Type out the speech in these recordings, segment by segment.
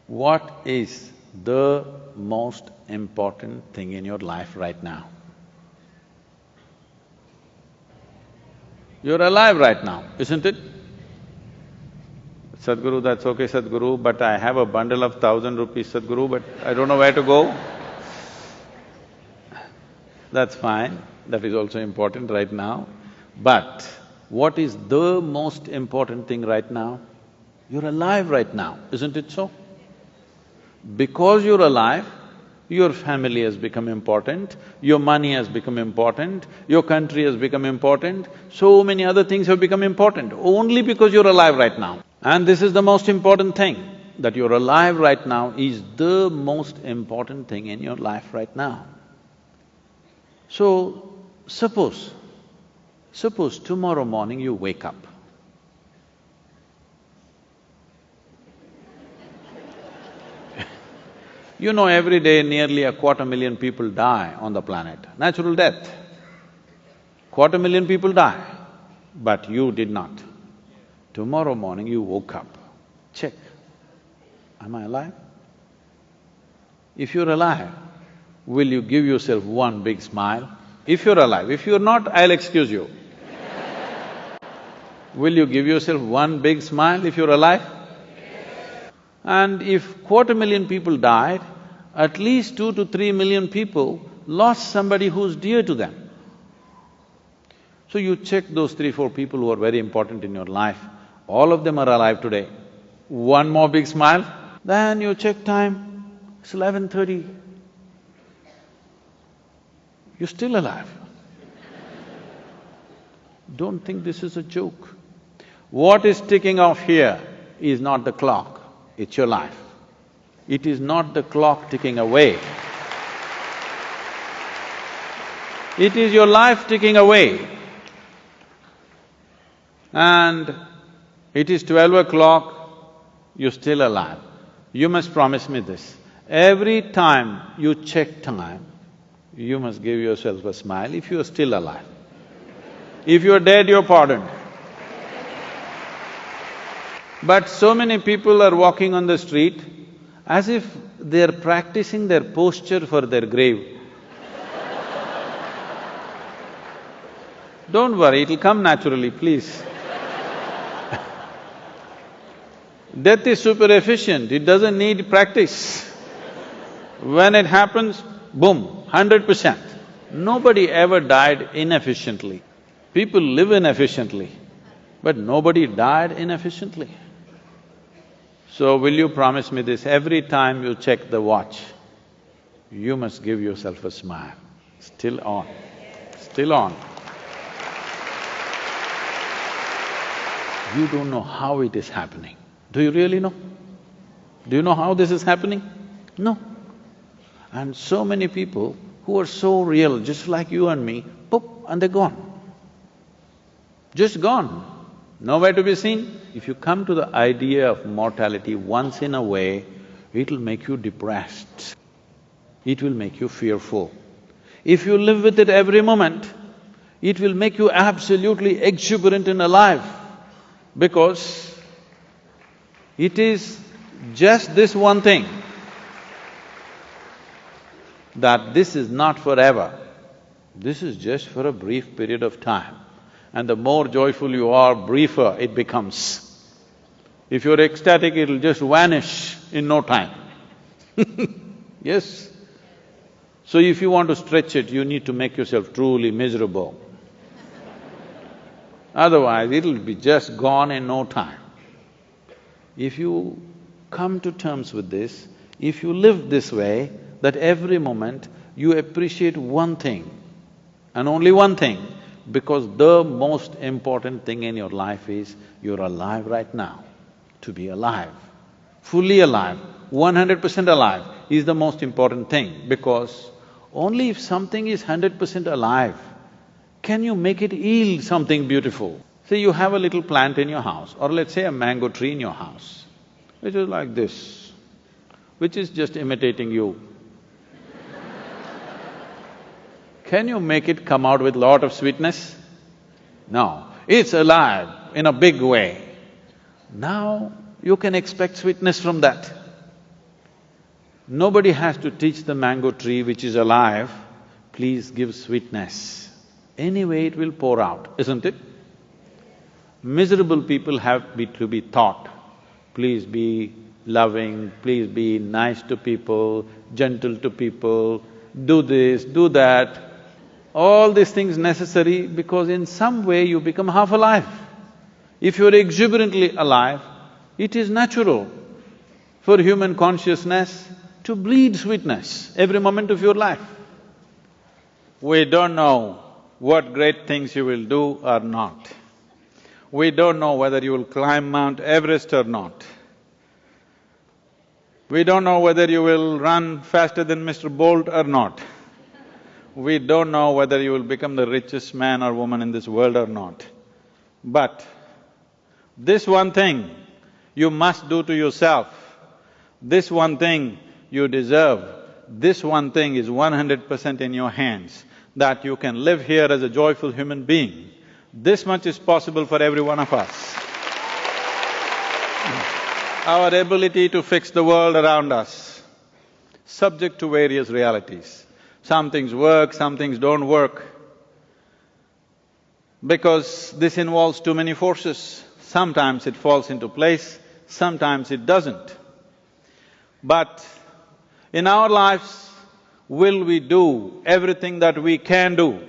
What is the most important thing in your life right now? You're alive right now, isn't it? Sadhguru, that's okay, Sadhguru, but I have a bundle of 1,000 rupees, Sadhguru, but I don't know where to go. That's fine, that is also important right now. But what is the most important thing right now? You're alive right now, isn't it so? Because you're alive, your family has become important, your money has become important, your country has become important, so many other things have become important only because you're alive right now. And this is the most important thing, that you're alive right now is the most important thing in your life right now. So, suppose tomorrow morning you wake up. You know, every day nearly 250,000 people die on the planet, natural death. 250,000 people die, but you did not. Tomorrow morning you woke up, check, am I alive? If you're alive, will you give yourself one big smile? If you're alive, if you're not, I'll excuse you. Will you give yourself one big smile if you're alive? And if 250,000 people died, at least 2 to 3 million people lost somebody who's dear to them. So you check those 3-4 people who are very important in your life, all of them are alive today. One more big smile, then you check time, it's 11:30. You're still alive. Don't think this is a joke. What is ticking off here is not the clock, it's your life. It is not the clock ticking away. It is your life ticking away. And it is 12 o'clock, you're still alive. You must promise me this, every time you check time, you must give yourself a smile if you are still alive. If you're dead, you're pardoned. But so many people are walking on the street as if they're practicing their posture for their grave. Don't worry, it'll come naturally, please. Death is super efficient, it doesn't need practice. When it happens, boom, 100%. Nobody ever died inefficiently. People live inefficiently, but nobody died inefficiently. So will you promise me this, every time you check the watch, you must give yourself a smile. Still on, still on. You don't know how it is happening. Do you really know? Do you know how this is happening? No. And so many people who are so real, just like you and me, poof, and they're gone. Just gone, nowhere to be seen. If you come to the idea of mortality once in a way, it'll make you depressed, it will make you fearful. If you live with it every moment, it will make you absolutely exuberant and alive, because it is just this one thing, that this is not forever, this is just for a brief period of time. And the more joyful you are, briefer it becomes. If you're ecstatic, it'll just vanish in no time. Yes? So if you want to stretch it, you need to make yourself truly miserable. Otherwise, it'll be just gone in no time. If you come to terms with this, if you live this way, that every moment you appreciate one thing and only one thing, because the most important thing in your life is you're alive right now. To be alive, fully alive, 100% alive is the most important thing, because only if something is 100% alive, can you make it yield something beautiful. Say you have a little plant in your house, or let's say a mango tree in your house, which is like this, which is just imitating you. Can you make it come out with lot of sweetness? No, it's alive in a big way. Now you can expect sweetness from that. Nobody has to teach the mango tree which is alive, please give sweetness. Anyway it will pour out, isn't it? Miserable people have to be taught, please be loving, please be nice to people, gentle to people, do this, do that. All these things necessary because in some way you become half alive. If you're exuberantly alive, it is natural for human consciousness to bleed sweetness every moment of your life. We don't know what great things you will do or not. We don't know whether you will climb Mount Everest or not. We don't know whether you will run faster than Mr. Bolt or not. We don't know whether you will become the richest man or woman in this world or not. But this one thing you must do to yourself, this one thing you deserve, this one thing is 100% in your hands, that you can live here as a joyful human being. This much is possible for every one of us. Our ability to fix the world around us, subject to various realities. Some things work, some things don't work. Because this involves too many forces. Sometimes it falls into place, sometimes it doesn't. But in our lives, will we do everything that we can do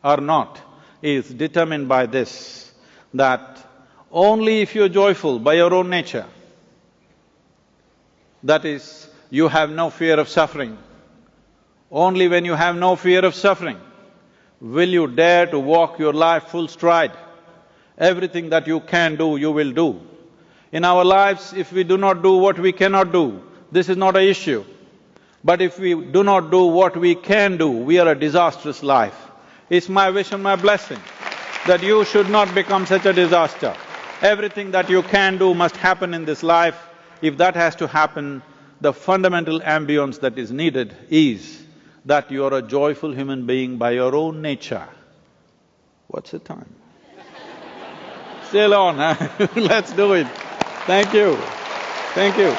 or not is determined by this, that only if you're joyful by your own nature, that is, you have no fear of suffering, only when you have no fear of suffering will you dare to walk your life full stride. Everything that you can do, you will do. In our lives, if we do not do what we cannot do, this is not an issue. But if we do not do what we can do, we are a disastrous life. It's my wish and my blessing that you should not become such a disaster. Everything that you can do must happen in this life. If that has to happen, the fundamental ambience that is needed is that you are a joyful human being by your own nature. What's the time? Still on, huh? Let's do it. Thank you. Thank you.